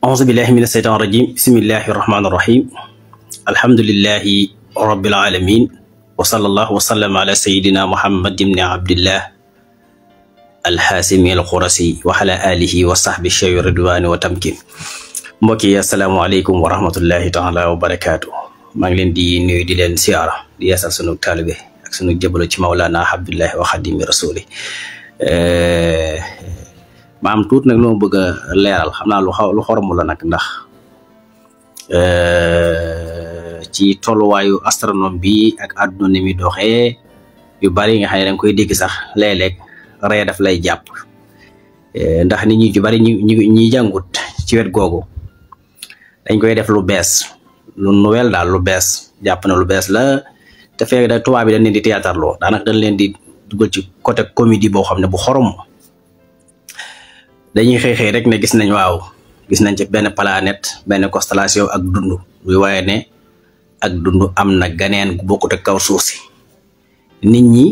أعوذ بالله من الشيطان الرجيم بسم الله الرحمن الرحيم الحمد لله رب العالمين وصلى الله وسلم على سيدنا محمد بن عبد الله الحاسمي القرسي وعلى آله وصحبه الشيء رضوان وتمكين mbokki asalaamaaleykum wa rahmatullahi taala wa barakaatu maa ngi leen di nuyu di leen siyaara di yeesal sunu taalibe ak sunu jëbalo ci Mawlana Abdullahi wa Xadimi Rasuli ma am tuut nag lu ma bëgg a leeral xam naa lu xoromu la nag ndax ci tolluwaayu astronome bi ak àdduna ni mi doxee yu bari nga xam ne danga koy dégg sax léeg-léeg ree daf lay jàpp ndax nit ñi ju bari ñi jàngut ci wet googu dañ koy def lu bees lu nouvelle daal lu bees jàpp na lu bees la te fekk da tubaab bi dañ leen di théâtre loo daanaka dañ leen di dugal ci côté comédie boo xam ne bu xorom dañuy xëy rek ne gis nañ ci benn planète benn constellation ak dund luy waaye ne ak dund am na ganeen gu bokkut ak kaw suuf si nit ñi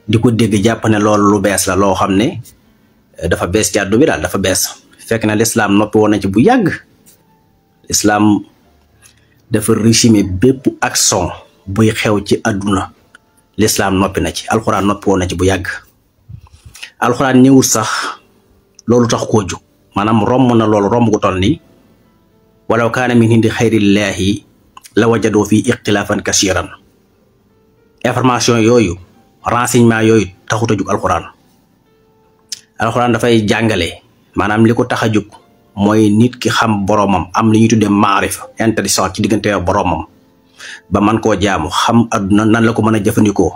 di ko dégg jàpp ne loolu lu bees la loo xam ne dafa bees ci àdduna bi daal dafa bees fekk na l'islam noppi woon na ci bu yàgg l'islam dafa régime bépp action buy xew ci àdduna l'islam noppi na ci alxuraan noppi woon na ci bu yàgg alxuraan ñëwul sax loolu tax koo jóg maanaam romb na loolu romb gu toll nii walaw kaana min indi xayrillaahi la wajadoo fii ixtilaafan kasiiran information yooyu renseignement yooyu taxut a jóg alxuraan dafay jàngale maanaam li ko tax a jóg mooy nit ki xam boromam am li ñuy tuddee maarifa intelligence ci diggante boromam ba man koo jaamu xam adduna nan la ko mën a jëfandikoo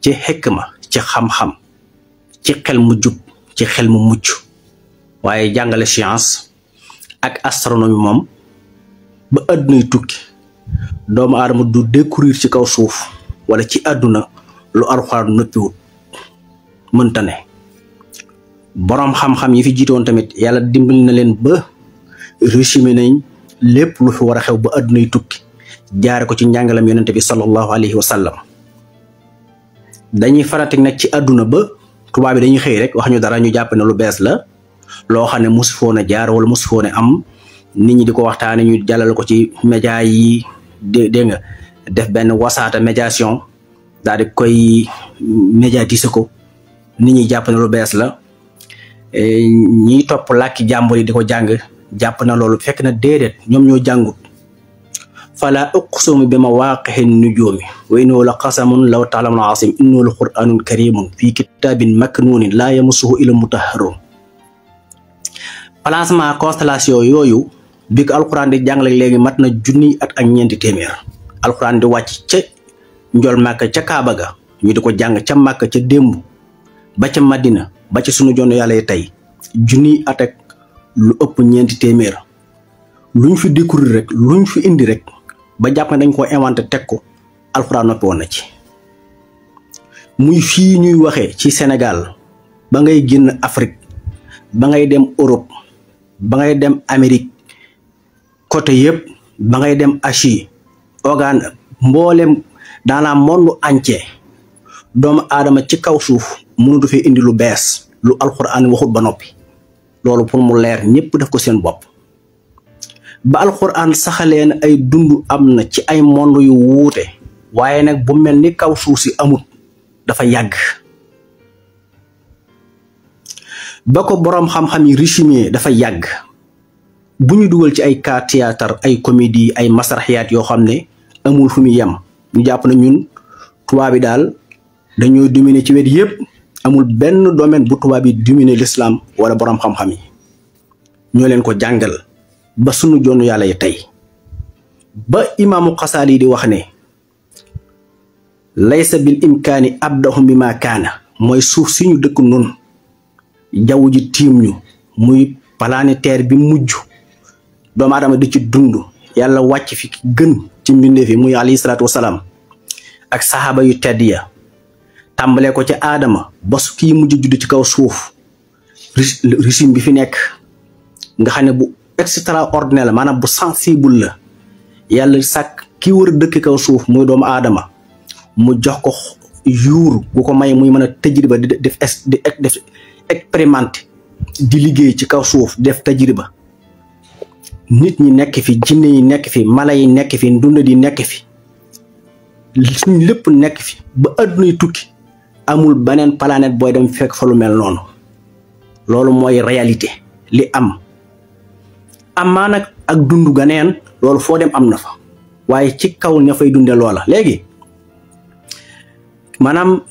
ci xikma ci xam-xam ci xel mu jub ci xel mu mucc waaye jàngale science ak astronomie moom ba addunay tukki doomu aadama du découvrir ci kaw suuf wala ci adduna lu alxuraan noppiwut mënta ne boroom xam-xam yi fi jiitoon tamit yàlla dimbali na leen ba résumé nañ lépp lu fi war a xew ba addunay tukki jaare ko ci njàngalam yonente bi sallallahu alayhi wa sallam dañuy fanatik nag ci adduna ba tubaab bi dañuy xëy rek wax ñu dara ñu jàpp ne lu bees la loo xam ne mosu foon a jaar wala mosu foon a am nit ñi di ko waxtaane ñu jàllale ko ci média yi dégg nga def benn wasaata médiation daal di koy médiatiser ko nit ñi jàpp ne lu bees la ñiy topp làkki jàmbur yi di ko jàng jàpp na loolu fekk na déedéet ñoom ñoo jàngut fala uqsimu bi mawaaqi'i nujuumi wa innahu la qasamun law ta'lamuuna aziim innahu la qur'aanun kariimun fii kitaabin maknuunin laa yamassuhu illal mutahharuun placement constellation yooyu bi ko alxuraan di jàngale léegi mat na junni at ak ñeenti téeméer alxuraan di wàcc ca njol màkk ca Kaaba ga ñu di ko jàng ca màkk ca démb ba ca Madina ba ci sunu jonn yàlla yi tey junni at ak lu ëpp ñeenti téeméer luñ fi découvrir rek luñ fi indi rek ba jàpp ne dañ koo inventé teg ko alxuraan noppi woon na ci muy fii ñuy waxee ci Sénégal ba ngay génn Afrique ba ngay dem Europe ba ngay dem Amérique côté yëpp ba ngay dem Asie Ogan mboolem dans le monde entier doomu aadama ci kaw suuf mënutu fi indi lu bees lu alxuraan waxut ba noppi loolu pour mu leer ñëpp def ko seen bopp ba alxuraan saxalee na ay dund am na ci ay monde yu wuute waaye nag bu mel ni kaw suuf si amut dafa yàgg ba ko boroom xam-xam yi résumé dafa yàgg bu ñu dugal ci ay cas théâtre ay comédie ay masraxiyaat yoo xam ne amul fu mu yem ñu jàpp na ñun tubaab bi daal dañoo dominer ci wet yëpp amul benn domaine bu tubaab yi dominer l'islam wala boroom xam-xam yi ñoo leen ko jàngal ba sunu joonu yàlla yi tey ba imaamu Xasaali di wax ne laysa bil imkaani abdahum bi ma kaana mooy suuf si ñu dëkk noonu jaww ji tiim ñu muy planétaire bi mujj doomu aadama di ci dund yàlla wàcc fi gën ci mbindeef yi muy alayhi salaatu wasalaam ak saxaaba yu tedd ya tàmbalee ko ci aadama ba su kii mujj judd ci kaw suuf régime bi fi nekk nga xam ne bu extraordinaire la maanaam bu sensible la yàlla sàkk ki war a dëkk kaw suuf muy doomu aadama mu jox ko yuur bu ko may muy mën a tajriba di def expérimenté di liggéey ci kaw suuf def tajriba nit ñi nekk fi jinne yi nekk fi mala yi nekk fi ndunda di nekk fi suñ lépp nekk fi ba adduna yi tukki amul beneen planète booy dem fekk fa lu mel noonu loolu mooy réalité li am amaa nag ak dund ganeen loolu foo dem am na fa waaye ci kaw ña fay dunde loola léegi maanaam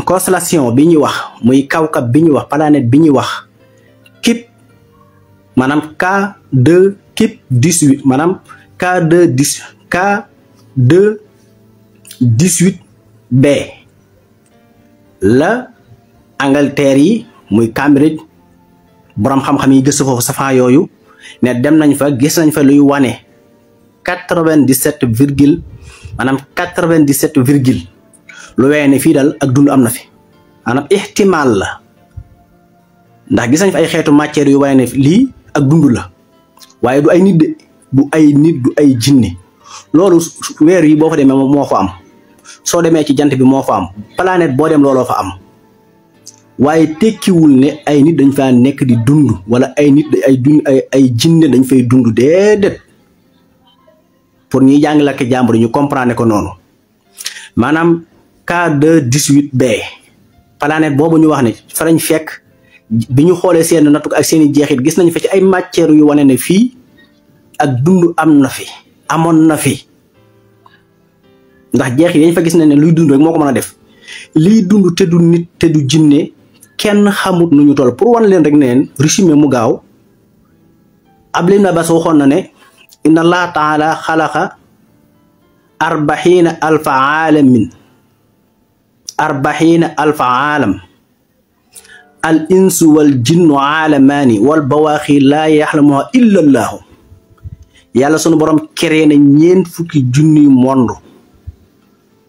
constellation bi ñuy wax muy kawkab bi ñuy wax planète bi ñuy wax Kip maanaam K2 Kip 18 maanaam K2 18b la Angleterre yi muy Cambridge borom xam-xam yi gëstu foofu safaan yooyu ne dem nañ fa gis nañ fa luy wane 97 virgule maanaam 97 virgule lu wee ne fii daal ak dund am na fi maanaam ihtimaal la ndax gis nañ fa ay xeetu matière yu wane ne lii ak dund la waaye du ay nit de du ay nit du ay jinne loolu weer yi boo fa demee moo fa am soo demee ci jant bi moo fa am planète boo dem looloo fa am waaye tekkiwul ne ay nit dañ fa nekk di dund wala ay nit ay jinne dañ fay dund déedéet pour ñuy jàng lakk jàmbur ñu comprendre ko noonu maanaam K2 18b planète boobu ñu wax ne fa lañ fekk bi ñu xoolee seen nattu ak seen i jeexit gis nañ fa ci ay matières yu wane ne fii ak dund am na fi amoon na fi ndax jeexit yañ fa gis nañ ne luy dund rek moo ko mën a def liy dund te du nit te du jinne kenn xamut nu ñu toll pour wan leen rek ne leen résumé mu gaaw Abdullah ibn Abbas waxoon na ne inna allah taala xalaqa 40 alfa aalamin 40 alfa aalam al insu wal jinnu aalamaani wal bawaaxi laa yaxlamuha illa allaahu yàlla sunu borom créé na 4 fukki junniy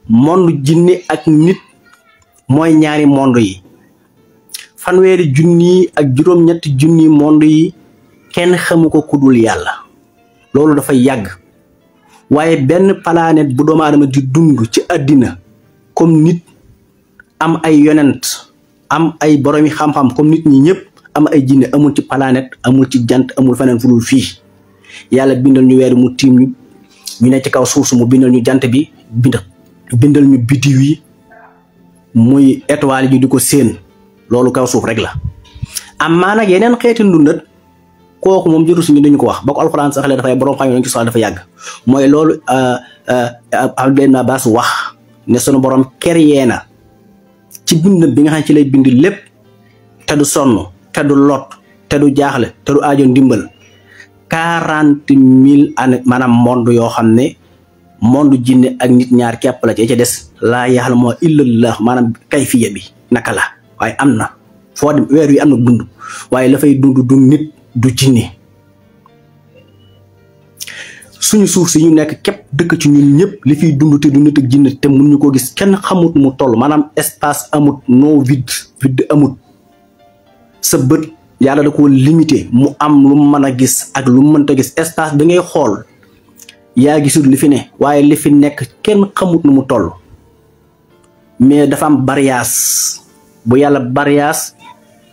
monde jinne ak nit mooy ñaari monde yi fanweeri junni ak juróom-ñetti junni monde yi kenn xamu ko kudul yàlla loolu dafa yàgg waaye benn planète bu doomu aadama di dund ci àddina comme nit am ay yonent am ay boromi xam-xam comme nit ñi ñëpp am ay jinne amul ci planète amul ci jant amul feneen fu dul fii yàlla bindal ñu weer mu tiim ñu ne ci kaw suuf su mu bindal ñu jant bi bindal ñu biddiw yi muy étoile yi di ko séen loolu kaw suuf rek la amaa nag yeneen xeeti ndundat kooku moom jotu suñu dañu ko wax ba ko alxuraan sax la dafay borom xam yoon ci soxla dafa yàgg mooy loolu Abdullah ibn Abbas wax ne sunu borom créé na ci bind bi nga xam ci lay bind lépp te du sonn te du lot te du jaaxle te du aajo ndimbal 40 000 années maanaam monde yoo xam ne monde jinne ak nit ñaar képp la ci ca des laa yaxlamu illallah maanaam kayfiya bi naka la waaye am na foo dem weer wi am na dund waaye la fay dund du nit du jinne suñu suuf si ñu nekk képp dëkk ci ñun ñëpp li fiy dund te du nit ak jinne te mun ñu ko gis kenn xamut mu toll maanaam espace amut no vide amut sa bët yàlla da ko limité mu am lu mën a gis ak lu mënta gis espace bi ngay xool yaa gisul li fi ne waaye li fi nekk kenn xamut nu mu toll mais dafa am bariyaas bu yàlla bariyaas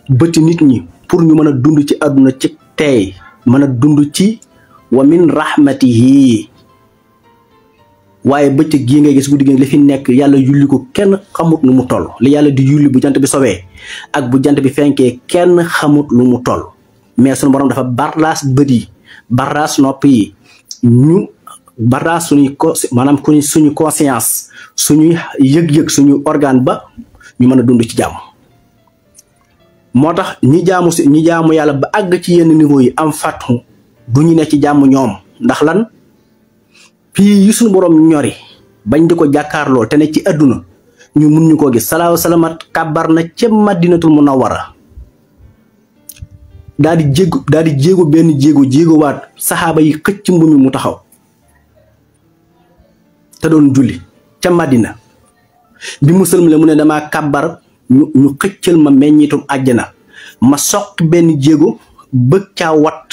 bëti nit ñi pour ñu mën a dund ci àdduna ci tey mën a dund ci wa min rahmatihi waaye bëccëg gii ngay gis guddi gi li fi nekk yàlla yulli ko kenn xamut nu mu toll li yàlla di yulli bu jant bi sowee ak bu jant bi fenkee kenn xamut lu mu toll mais sunu borom dafa barlaas bët yi barlaas nopp yi ñu barlaas suñuy maanaam suñu conscience suñuy yëg-yëg suñu organe ba ñu mën a dund ci jàmm moo tax ñi jaamu yàlla ba àgg ci yenn niveau yi am fàttu du ñu ne ci jàmm ñoom ndax lan fii yi suñu borom ñori bañ di ko jàkkaarloo te ne ci àdduna ñu mun ñu koo gis salaahu salamat kàbbar na ca madinatul munawwara daal di jéego benn jéegowaat saxaaba yi xëcc mbumi mu taxaw te doon julli ca madina bi mu sëlmale mu ne damaa kàbbar ñu xëccal ma meññitum àjjana ma soq benn jéego bëgg caa wat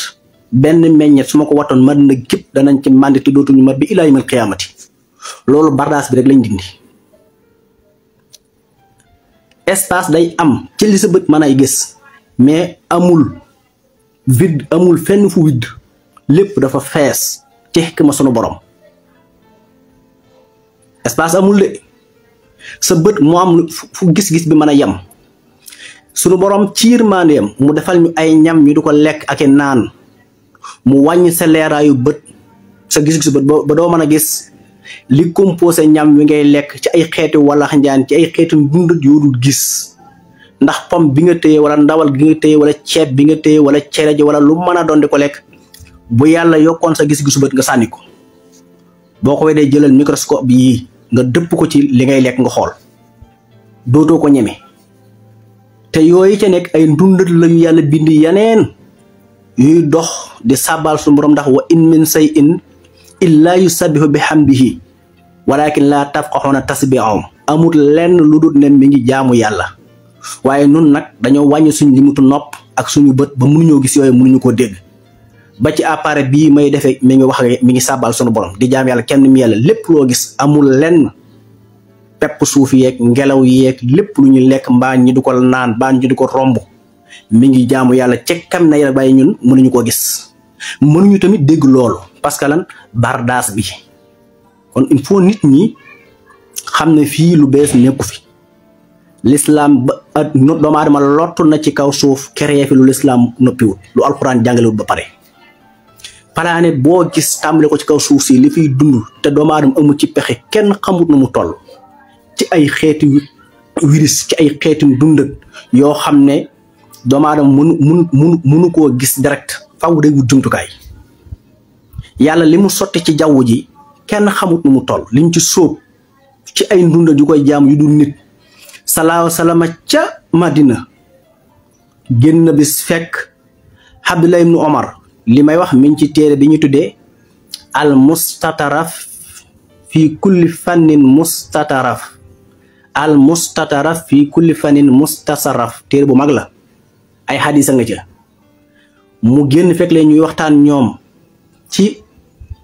benn meññet su ma ko watoon madina gépp danañ ci màndi te dootuñu mat bi ilaa yawmil qiyaamati loolu bardaas bi rek lañ dindi espace day am ci li sa bët mën ay gis mais amul vide amul fenn fu vide lépp dafa fees ci xikma sunu borom espace amul de sa bët moo am fu gis-gis bi mën a yem sunu borom ci yërmandeem mu defal ñu ay ñam ñu di ko lekk ak i naan mu wàññi sa leeraayu bët sa gis-gis bët ba doo mën a gis li composé ñam wi ngay lekk ci ay xeeti wala xanjaan ci ay xeeti ndundat yoo dul gis ndax pom bi nga téye wala ndawal gi nga téye wala ceeb bi nga téye wala cere ji wala lu mën a doon di ko lekk bu yàlla yokkoon sa gis-gisu bët nga sànni ko boo ko weddee jëlal microscope yi nga dëpp ko ci li ngay lekk nga xool dootoo ko ñeme te yooyu ca nekk ay ndundat la yu yàlla bind yaneen yuy dox di sàbbaal suñu borom ndax wa in min shay'in illaa yusabbihu bihamdihi walakin laa tafqahuuna tasbihahum amut lenn lu dul ne mi ngi jaamu yàlla waaye nun nag dañoo wàññi suñ limutu nopp ak suñu bët ba mënuñoo gis yooyu mënuñu koo dégg ba ci appareil bii may defee mi ngi wax mi ngi sàbbaal suñu borom di jaam yàlla kenn mi yàlla lépp loo gis amul lenn pepp suuf yeeg ngelaw yeeg lépp lu ñu lekk mbaa ñi di ko naan mbaa ñi di ko romb mi ngi jaamu yàlla cekkam na yàlla bàyyi ñun mënuñu ko gis mënuñu tamit dégg loolu parce que lan bardaas bi kon il faut nit ñi xam ne fii lu bees nekku fi l'islam ba doomu aadama lottu na ci kaw suuf créé fi lu l'islam noppiwul lu alxuraan jàngalewul ba pare planète boo gis tàmbale ko ci kaw suuf si li fiy dund te doomu aadama amul ci pexe kenn xamut na mu toll ci ay xeeti virus ci ay xeeti dundat yoo xam ne doomu aadama mënu koo gis direct faw day wut jumtukaay yàlla li mu sotti ci jaww ji kenn xamut nu mu toll liñ ci sóob ci ay ndundat yu koy jaam yu dul nit salaahu salaama ca Madina génn bis fekk Abdullah ibnu Omar li may wax mi ngi ci téere bi ñu tuddee al mustataraf fi kulli fannin mustataraf al mustataraf fi kulli fannin mustasaraf téere bu mag la ay xadisa nga ca mu génn fekk leen ñuy waxtaan ñoom ci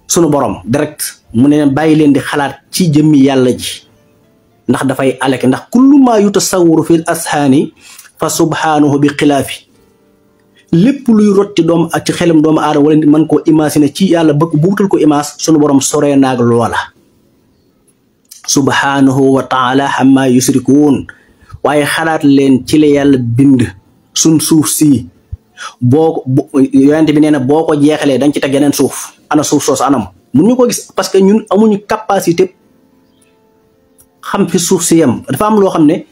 sunu borom direct mu ne bàyyi leen di xalaat ci jëmmi yàlla ji ndax dafay alek ndax kullu maa yutasawwaru fil ashaani fa subhanahu bi xilaafi lépp luy rot ci doom ak ci xelam doomu aadama wala nit mën koo imaginer ci yàlla bëgg bu wutal ko image sunu borom soree naag loola subhanahu wa taala amma yusrikuun waaye xalaat leen ci la yàlla bind sun suuf si boo yonent bi nee na boo ko jeexalee dañ ci teg yeneen suuf ana suuf soosu anam mun ñu ko gis parce que ñun amuñu capacité xam fi suuf si yem dafa am loo xam ne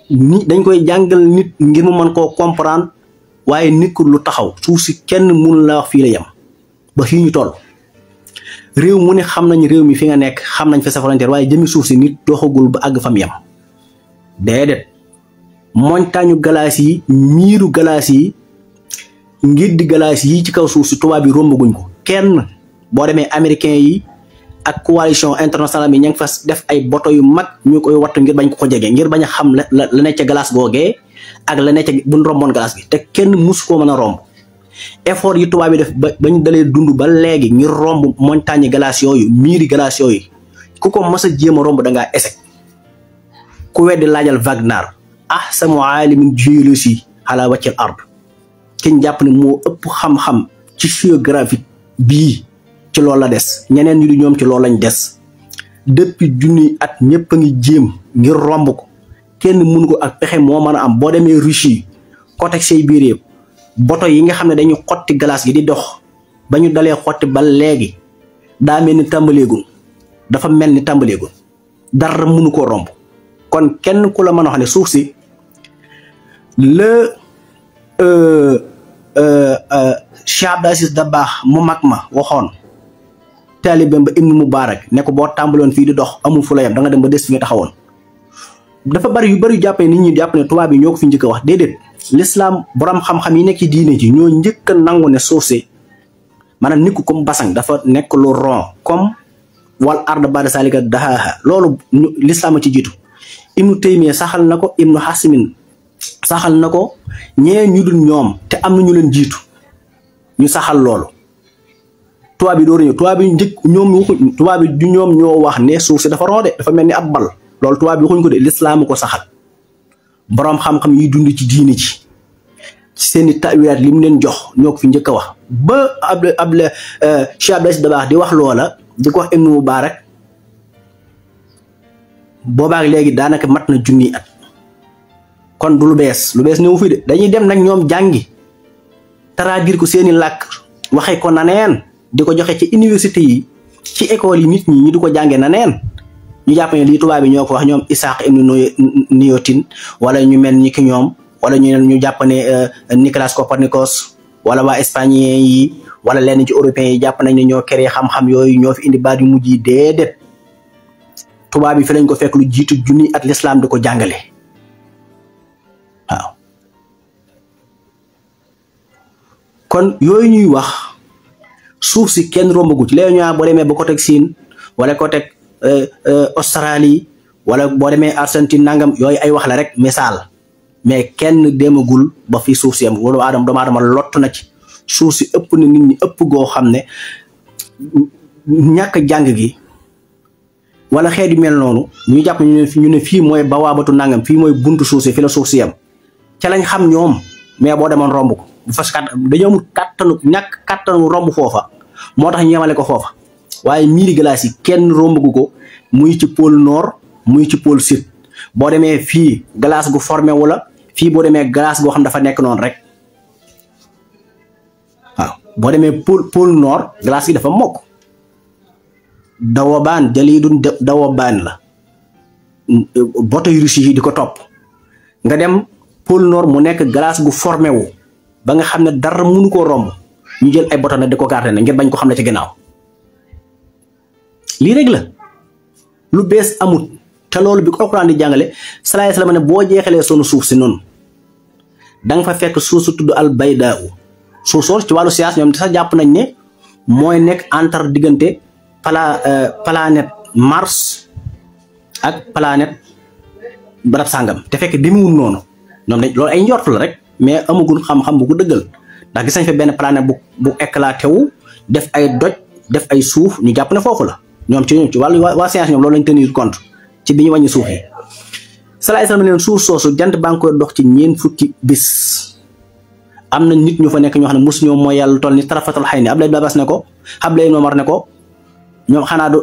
ni dañ koy jàngal nit ngir mu mën koo comprendre waaye nit ku lu taxaw suuf si kenn mun la wax fii la yem ba fii ñu toll réew mu ne xam nañ réew mi fi nga nekk xam nañ fi sa frontière waaye jëmi suuf si nit doxagul ba àgg fam yem déedéet montagne glace yi miiru glace yi ngir di glace yi ci kaw suuf si tubaab bi rombaguñ ko kenn boo demee américain yi ak coalition internationale bi ña ngi fa def ay bato yu mag ñu koy wattu ngir bañ ko jege ngir bañ a xam la nekk ca glace googee ak la nekk ca buñ romboon glace gi te kenn musu koo mën a romb effort yi tubaab bi def ba ñu dalee dund ba léegi ngir romb montagne glace yooyu miiri glace yooyu ku ko mas a jéem a romb da ngaa échec ku weddi laajal Wagner ahsanu aalimin géologie ala waccil ard kiñ jàpp ne moo ëpp xam-xam ci géographie bii ci loolu la des ñeneen ñu di ñoom ci loolu lañ des depuis junni at ñëpp a ngi jéem ngir romb ko kenn mënu ko ak pexe moo mën a am boo demee Russie côté say biir yëpp boto yi nga xam ne dañu xotti glace gi di dox ba ñu dalee xotti ba léegi daa mel ni tàmbaleegul dafa mel ni tàmbaleegul dara mënu koo romb kon kenn ku la mën a wax ne suuf si Cheikh Abdou Aziz Dabakh mu mag ma waxoon taalibeem ba Ibnu Mubarak ne ko boo tàmbaloon fii di dox amul fu la yem da nga dem ba des fi nga taxawoon dafa bari yu bari jàpp ne nit ñi jàpp ne tubaab yi ñoo ko fi njëkk a wax déedéet l'islam borom xam-xam yi nekk ci diine ji ñoo njëkk a nangu ne suuf si maanaam nit ku comme basang dafa nekk lu rond comme wal ard ba'da zalika dahaaha loolu l'islam a ci jiitu Ibnu Taymiya saxal na ko Ibnu Hasmin saxal na ko ñee ñu dul ñoom te am na ñu leen jiitu ñu saxal loolu tubaab bi dooru ñëw tubaab bi njëkk ñoom waxuñ tubaab bi du ñoom ñoo wax ne suuf si dafa roode dafa mel ni ab bal loolu tubaab bi waxuñ ko de lislaam ko saxal boroom xam-xam yi dund ci diini ci seeni tawilaat li mu leen jox ñoo ko fi njëkk a wax ba Cheikh Abdou Aziz Dabakh di wax loola di ko wax Ibnu Mubarak boobaak léegi daanaka mat na junni at kon du lu bees newu fi de dañuy dem nag ñoom jàngi traduire ko seeni làkk waxee ko naneen di ko joxe ci université yi ci école yi nit ñi ñu di ko jàngee naneen ñu jàpp ne lii tubaab bi ñoo ko wax ñoom Isaac ibnu Newton wala ñu mel ni ki ñoom wala ñu jàpp ne Nicolas Copernicus wala waa espagnien yi wala lenn ci européens yi jàpp nañ ne ñoo créé xam-xam yooyu ñoo fi indi baat yu mujj yi déedéet tubaab bi fi lañ ko fekk lu jiitu junni at l'islam di ko jàngale waaw kon yooyu ñuy wax suuf si kenn rombagu ci léegi ñu boo demee ba côté Siin wala côté Australie wala boo demee Argentine nangam yooyu ay wax la rek misaal mais kenn demagul ba fi suuf si am wala doomu aadama lott na ci suuf si ëpp na nit ñi ëpp goo xam ne ñàkk jàng gi wala xeet yu mel noonu ñu jàpp ñu ne fii mooy bawaabatu nangam fii mooy buntu suuf si fi la suuf si am ca lañ xam ñoom mais boo demoon romb ko bu fas dañoo amul ñàkk kattanu romb foofa moo tax ñu yemale ko foofa waaye miiri glace yi kenn rombagu ko muy ci pôle nord muy ci pôle sud boo demee fii glace gu formé wala fii boo demee glace goo xam dafa nekk noonu rek waaw boo demee pôle nord glace gi dafa mokk dawabaan jaliidun dawabaan la bateau yu Russie yi di ko topp nga dem pôle nord mu nekk glace gu formé wu ba nga xam ne dara mënu koo romb ñu jël ay bateau nag di ko garder na ngir bañ ko xam ne ci ginnaaw lii rek la lu bees amut te loolu bi ko Alxuraan di jàngale salaay salaam ne boo jeexalee sunu suuf si noonu da nga fa fekk suuf su tudd al baydaa suuf soo ci wàllu science ñoom sax jàpp nañ ne mooy nekk entre diggante planète Mars ak planète barab sàngam te fekk demewul noonu ñoom dañ loolu ay njort la rek mais amagul xam-xam bu ko dëggal ndax gis nañ fa benn planète bu éclaté wu def ay doj def ay suuf ñu jàpp ne foofu la ñoom ci wàllu waa science ñoom loolu lañ tenir compte ci bi ñu wàññi suuf yi salaay salaam leen suuf soosu jant baa ngi koy dox ci 4 fukki bis am na nit ñu fa nekk ñoo xam ne mosu ñoom mooy yàlla toll ni tarafatal xay ni Abdoulaye Babas ne ko Abdoulaye Momar ne ko ñoom xanaa du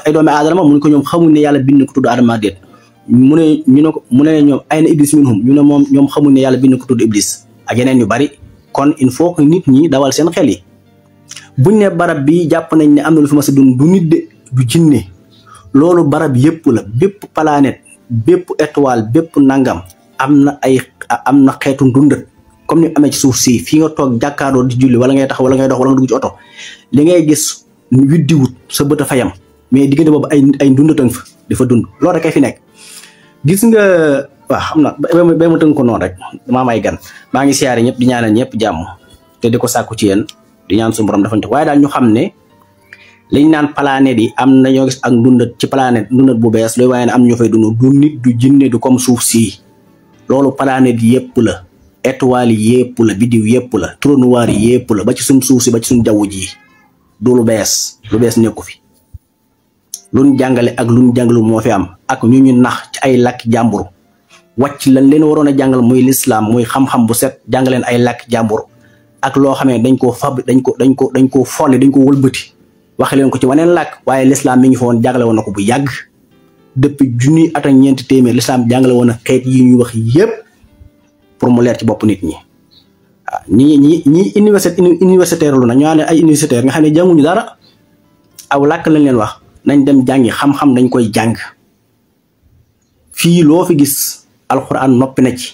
ay doomi aadama mu ne ko ñoom xamuñ ne yàlla bind ko tudd Adama déet mu ne ñoom ay na iblis minhum ñu ne moom ñoom xamuñ ne yàlla bind ko tudd iblis ak yeneen yu bari kon il faut que nit ñi dawal seen xel yi buñ ne barab bi jàpp nañ ne am na lu fi mas a dund du nit de du jinne loolu barab yépp la bépp planète bépp étoile bépp nangam am na xeetu ndundat comme ni amee ci suuf si fii nga toog jàkkaarloo di julli wala ngay tax wala ngay dox wala nga dugg ci oto li ngay gis widdiwut sa bët a fayam mais diggante boobu ay ndundatang fa dafa dund loolu rek ay fi nekk gis nga waaw xam na ba ma tënk ko noonu rek maa may gan maa ngi siyaare ñëpp di ñaanal ñëpp jàmm te di ko sàkku ci yéen di ñaan suñu borom dafa ñu waaye daal ñu xam ne liñ naan planète yi am na ñoo gis ak ndundat ci planète ndundat bu bees looy waaye ne am ñoo fay dund du nit du jinne du comme suuf si loolu planète yépp la étoile yépp la biddiw yépp la trou noir yépp la ba ci suñ suuf si ba ci suñ jaww ji du lu bees nekku fi luñ jàngale ak luñ jàngalu moo fi am ak ñu nax ci ay làkki jàmbur wàcc lan leen waroon a jàngal muy lislaam muy xam-xam bu set jàngaleen ay làkki jàmbur ak loo xam ne dañ koo folli dañ ko wëlbati waxe leen ko ci waneen làkk waaye lislaam mi ngi fa woon jàngale woon na ko bu yàgg depuis junni at ak ñeenti téeméer lislaam jàngale woon na xeet yi ñuy wax yépp pour mu leer ci bopp nit ñi waaw ñi universitaire lu na ñoo ne ay universitaire nga xam ne jànguñu dara aw làkk lañ leen wax nañ dem jàngi xam-xam dañ koy jàng fii loo fi gis alxuraan noppi na ci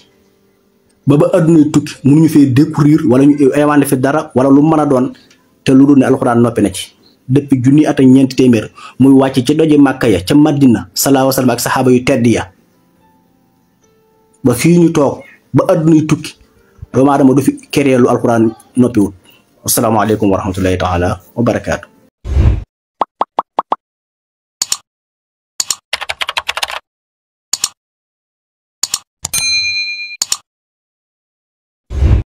ba addunay tukki mënuñu fee découvrir wala ñu inventé fi dara wala lu mën a doon te lu dul ne alxuraan noppi na ci depuis junni at ak ñeenti téeméer muy wàcc ci doji Màkka ya ca Madina sallallahu alayhi wa sallam ak saxaaba yu tedd ya ba fii ñu toog ba addunay tukki doomu aadama du fi créé lu alxuraan noppiwut asalaamaaleykum wa rahmatullahi taala wa barakaatu